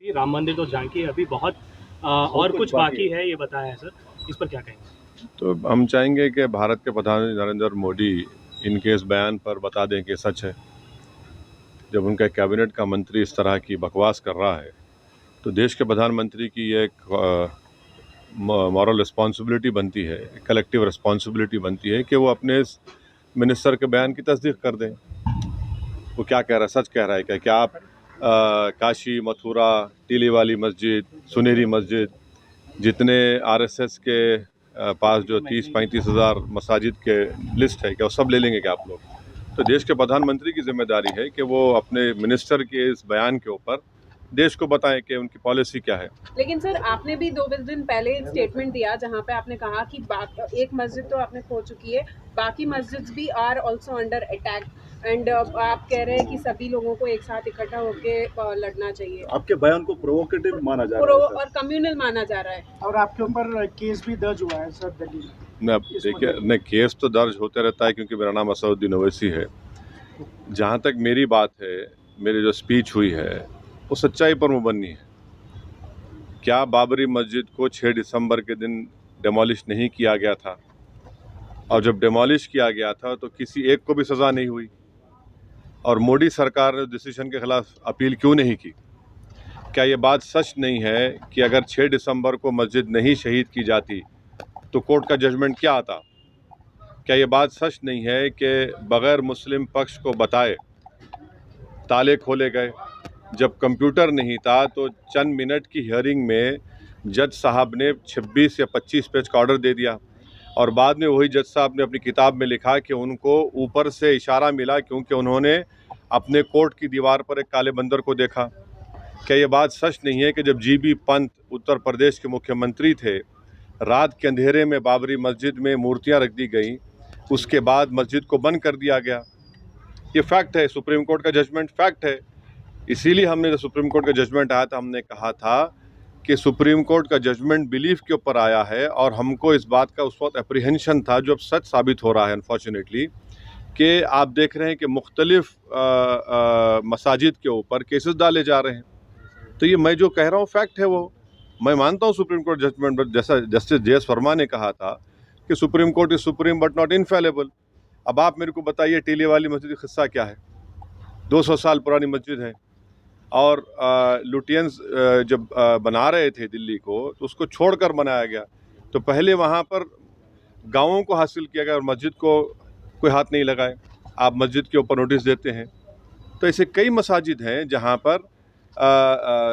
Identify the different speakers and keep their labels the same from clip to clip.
Speaker 1: राम मंदिर तो झांकी अभी बहुत और कुछ बाकी है, ये बताया है सर, इस पर क्या कहेंगे?
Speaker 2: तो हम चाहेंगे कि भारत के प्रधानमंत्री नरेंद्र मोदी इनके इस बयान पर बता दें कि सच है। जब उनका कैबिनेट का मंत्री इस तरह की बकवास कर रहा है तो देश के प्रधानमंत्री की ये एक मॉरल रिस्पॉन्सिबिलिटी बनती है, कलेक्टिव रिस्पॉन्सिबिलिटी बनती है कि वो अपने इस मिनिस्टर के बयान की तस्दीक कर दें। वो क्या कह रहा है, सच कह रहा है क्या? क्या आप काशी, मथुरा, टीले वाली मस्जिद, सुनहरी मस्जिद, जितने आरएसएस के पास जो 30-35 हज़ार मसाजिद के लिस्ट है, क्या वो सब ले लेंगे क्या आप लोग? तो देश के प्रधानमंत्री की जिम्मेदारी है कि वो अपने मिनिस्टर के इस बयान के ऊपर देश को बताएं कि उनकी पॉलिसी क्या है।
Speaker 3: लेकिन सर, आपने भी 2 दिन पहले स्टेटमेंट दिया जहां पे आपने कहा कि एक मस्जिद तो आपने खो चुकी है, बाकी मस्जिद भी are also under attack and आप कह रहे हैं कि सभी लोगों को एक साथ इकट्ठा होकर लड़ना चाहिए।
Speaker 4: आपके बयान को प्रोवोकेटिव माना जा रहा है
Speaker 3: और कम्युनल माना जा रहा है,
Speaker 5: और आपके ऊपर केस भी दर्ज हुआ है सर दिल्ली में।
Speaker 2: देखिए, नहीं, केस तो दर्ज होते रहता है क्योंकि मेरा नाम असदुद्दीन ओवैसी है। जहाँ तक मेरी बात है, मेरी जो स्पीच हुई है वो सच्चाई पर मुबन्नी है। क्या बाबरी मस्जिद को 6 दिसंबर के दिन डेमोलिश नहीं किया गया था? और जब डेमोलिश किया गया था तो किसी एक को भी सज़ा नहीं हुई? और मोदी सरकार ने डिसीजन के खिलाफ अपील क्यों नहीं की? क्या ये बात सच नहीं है कि अगर 6 दिसंबर को मस्जिद नहीं शहीद की जाती तो कोर्ट का जजमेंट क्या आता? क्या ये बात सच नहीं है कि बग़ैर मुस्लिम पक्ष को बताए ताले खोले गए? जब कंप्यूटर नहीं था तो चंद मिनट की हियरिंग में जज साहब ने 26 या 25 पेज का ऑर्डर दे दिया और बाद में वही जज साहब ने अपनी किताब में लिखा कि उनको ऊपर से इशारा मिला क्योंकि उन्होंने अपने कोर्ट की दीवार पर एक काले बंदर को देखा। क्या ये बात सच नहीं है कि जब जीबी पंत उत्तर प्रदेश के मुख्यमंत्री थे, रात के अंधेरे में बाबरी मस्जिद में मूर्तियां रख दी गई, उसके बाद मस्जिद को बंद कर दिया गया? ये फैक्ट है, सुप्रीम कोर्ट का जजमेंट फैक्ट है। इसीलिए हमने जब सुप्रीम कोर्ट का जजमेंट आया था हमने कहा था कि सुप्रीम कोर्ट का जजमेंट बिलीफ के ऊपर आया है और हमको इस बात का उस वक्त अप्रीहेंशन था, जो अब सच साबित हो रहा है अनफॉर्चुनेटली, कि आप देख रहे हैं कि मुख्तलिफ मसाजिद के ऊपर केसेस डाले जा रहे हैं। तो ये मैं जो कह रहा हूँ फैक्ट है, वो मैं मानता हूँ सुप्रीम कोर्ट जजमेंट, बट जैसा जस्टिस JS वर्मा ने कहा था कि supreme court is supreme but not infallible. अब आप मेरे को बताइए, टीले वाली मस्जिद का किस्सा क्या है? 200 साल पुरानी मस्जिद है और लुटियंस जब बना रहे थे दिल्ली को तो उसको छोड़कर बनाया गया। तो पहले वहाँ पर गाँवों को हासिल किया गया और मस्जिद को कोई हाथ नहीं लगाए। आप मस्जिद के ऊपर नोटिस देते हैं। तो ऐसे कई मसाजिद हैं जहाँ पर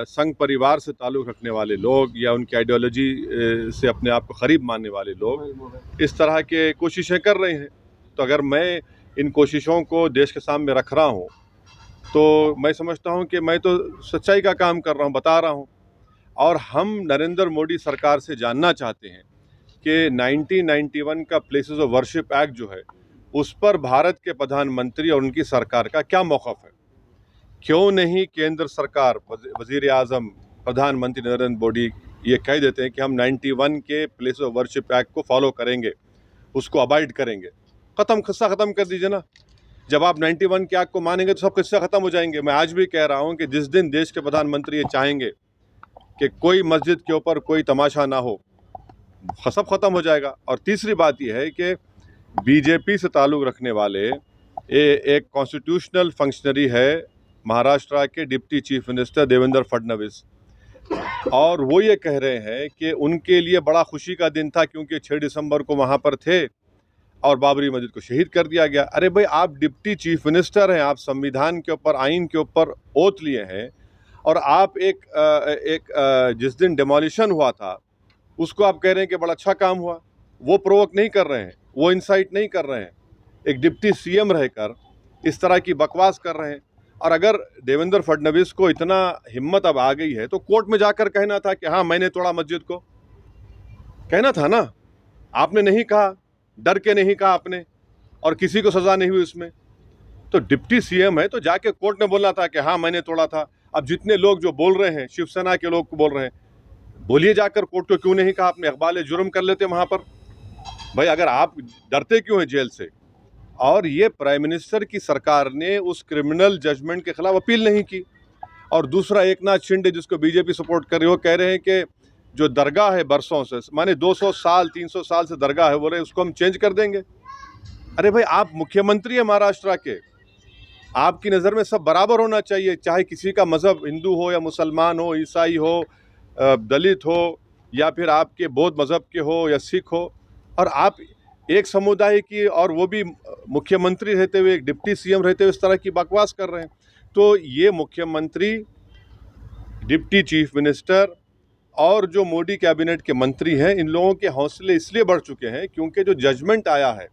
Speaker 2: संघ परिवार से ताल्लुक़ रखने वाले लोग या उनकी आइडियोलॉजी से अपने आप को करीब मानने वाले लोग इस तरह के कोशिशें कर रहे हैं। तो अगर मैं इन कोशिशों को देश के सामने रख रहा हूँ तो मैं समझता हूँ कि मैं तो सच्चाई का काम कर रहा हूँ, बता रहा हूँ। और हम नरेंद्र मोदी सरकार से जानना चाहते हैं कि 1991 का प्लेसेस ऑफ वर्शिप एक्ट जो है, उस पर भारत के प्रधानमंत्री और उनकी सरकार का क्या मौक़िफ़ है? क्यों नहीं केंद्र सरकार, वज़ीर आज़म, प्रधानमंत्री नरेंद्र मोदी ये कह देते हैं कि हम 91 के प्लेसेस ऑफ वर्शिप एक्ट को फॉलो करेंगे, उसको अबाइड करेंगे। किस्सा ख़त्म कर दीजिए ना। जब आप 91 के एक्ट को मानेंगे तो सब किस्से ख़त्म हो जाएंगे। मैं आज भी कह रहा हूं कि जिस दिन देश के प्रधानमंत्री ये चाहेंगे कि कोई मस्जिद के ऊपर कोई तमाशा ना हो, सब ख़त्म हो जाएगा। और तीसरी बात यह है कि बीजेपी से ताल्लुक़ रखने वाले एक कॉन्स्टिट्यूशनल फंक्शनरी है महाराष्ट्र के deputy chief minister Devendra Fadnavis, और वो ये कह रहे हैं कि उनके लिए बड़ा खुशी का दिन था क्योंकि 6 दिसंबर को वहाँ पर थे और बाबरी मस्जिद को शहीद कर दिया गया। अरे भाई, आप डिप्टी चीफ मिनिस्टर हैं, आप संविधान के ऊपर, आइन के ऊपर ओथ लिए हैं, और आप जिस दिन डेमोलिशन हुआ था उसको आप कह रहे हैं कि बड़ा अच्छा काम हुआ। वो प्रोवोक नहीं कर रहे हैं, वो इंसाइट नहीं कर रहे हैं। एक डिप्टी CM रहकर इस तरह की बकवास कर रहे हैं। और अगर देवेंद्र फडणवीस को इतना हिम्मत अब आ गई है तो कोर्ट में जाकर कहना था कि हाँ, मैंने तोड़ा मस्जिद को, कहना था ना। आपने नहीं कहा, डर के नहीं कहा आपने, और किसी को सज़ा नहीं हुई उसमें। तो डिप्टी CM है तो जाके कोर्ट में बोलना था कि हाँ, मैंने तोड़ा था। अब जितने लोग जो बोल रहे हैं, शिवसेना के लोग बोल रहे हैं, बोलिए जाकर कोर्ट को, क्यों नहीं कहा आपने? इकबाल जुर्म कर लेते वहाँ पर। भाई, अगर आप डरते क्यों हैं जेल से? और ये प्राइम मिनिस्टर की सरकार ने उस क्रिमिनल जजमेंट के खिलाफ अपील नहीं की। और दूसरा एकनाथ शिंदे जिसको बीजेपी सपोर्ट कर रही है, वो कह रहे हैं कि जो दरगाह है बरसों से, माने 200 साल 300 साल से दरगाह है, बोले उसको हम चेंज कर देंगे। अरे भाई, आप मुख्यमंत्री हैं महाराष्ट्र के, आपकी नज़र में सब बराबर होना चाहिए, चाहे किसी का मज़हब हिंदू हो या मुसलमान हो, ईसाई हो, दलित हो, या फिर आपके बौद्ध मज़हब के हो या सिख हो। और आप एक समुदाय की, और वो भी मुख्यमंत्री रहते हुए, एक डिप्टी सीएम रहते हुए इस तरह की बकवास कर रहे हैं। तो ये मुख्यमंत्री, डिप्टी चीफ मिनिस्टर और जो मोदी कैबिनेट के मंत्री हैं, इन लोगों के हौसले इसलिए बढ़ चुके हैं क्योंकि जो जजमेंट आया है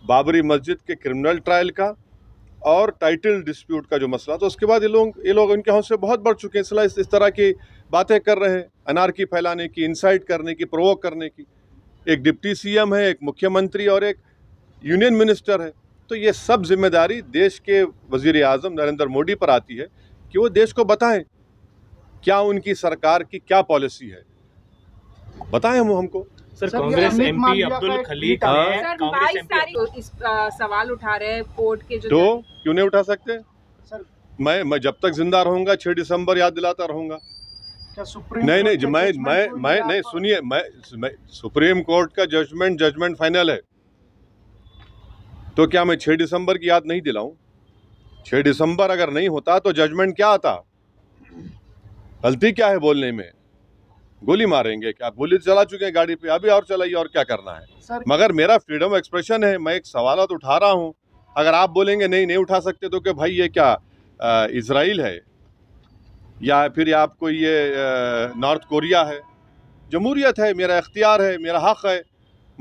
Speaker 2: बाबरी मस्जिद के क्रिमिनल ट्रायल का और टाइटल डिस्प्यूट का जो मसला, तो उसके बाद ये लोग इनके हौसले बहुत बढ़ चुके हैं, इसलिए इस तरह की बातें कर रहे हैं, अनार्की फैलाने की, इंसाइट करने की, प्रोवोक करने की। एक डिप्टी सीएम है, एक मुख्यमंत्री और एक यूनियन मिनिस्टर है। तो ये सब जिम्मेदारी देश के वजीर आज़म नरेंद्र मोदी पर आती है कि वो देश को बताएं क्या उनकी सरकार की क्या पॉलिसी है, बताएं हमको।
Speaker 1: Sir,
Speaker 5: sir,
Speaker 1: Congress
Speaker 5: Amit
Speaker 1: MP
Speaker 5: Malviya
Speaker 1: Abdul
Speaker 5: का एक
Speaker 1: खलीक
Speaker 5: ट्वीट
Speaker 1: ने
Speaker 5: आया
Speaker 3: सर
Speaker 1: कांग्रेस
Speaker 3: 22
Speaker 1: एमपी
Speaker 3: तारीख इस सवाल उठा रहे हैं कोर्ट के जो
Speaker 2: तो क्यों नहीं उठा सकते?
Speaker 5: सर,
Speaker 2: मैं जब तक जिंदा रहूंगा 6 दिसंबर याद दिलाता रहूंगा।
Speaker 5: क्या सुप्रीम
Speaker 2: नहीं
Speaker 5: कोर्ट
Speaker 2: नहीं,
Speaker 5: का
Speaker 2: मैं
Speaker 5: judgment
Speaker 2: मैं
Speaker 5: को
Speaker 2: मैं
Speaker 5: ये
Speaker 2: नहीं,
Speaker 5: आप-
Speaker 2: सुनिए, मैं सुप्रीम कोर्ट का जजमेंट फाइनल है, तो क्या मैं 6 दिसंबर की याद नहीं दिलाऊं? 6 दिसंबर अगर नहीं होता तो जजमेंट क्या आता? गलती क्या है बोलने में? गोली मारेंगे क्या? गोली चला चुके हैं गाड़ी पे, अभी और चलाइए, और क्या करना है?
Speaker 5: सर,
Speaker 2: मगर मेरा फ्रीडम ऑफ एक्सप्रेशन है, मैं एक सवाल उठा रहा हूं। अगर आप बोलेंगे नहीं उठा सकते, तो क्या भाई ये क्या इजराइल है या फिर आपको ये नॉर्थ कोरिया है? जमहूरियत है, मेरा इख्तियार है, मेरा हक है।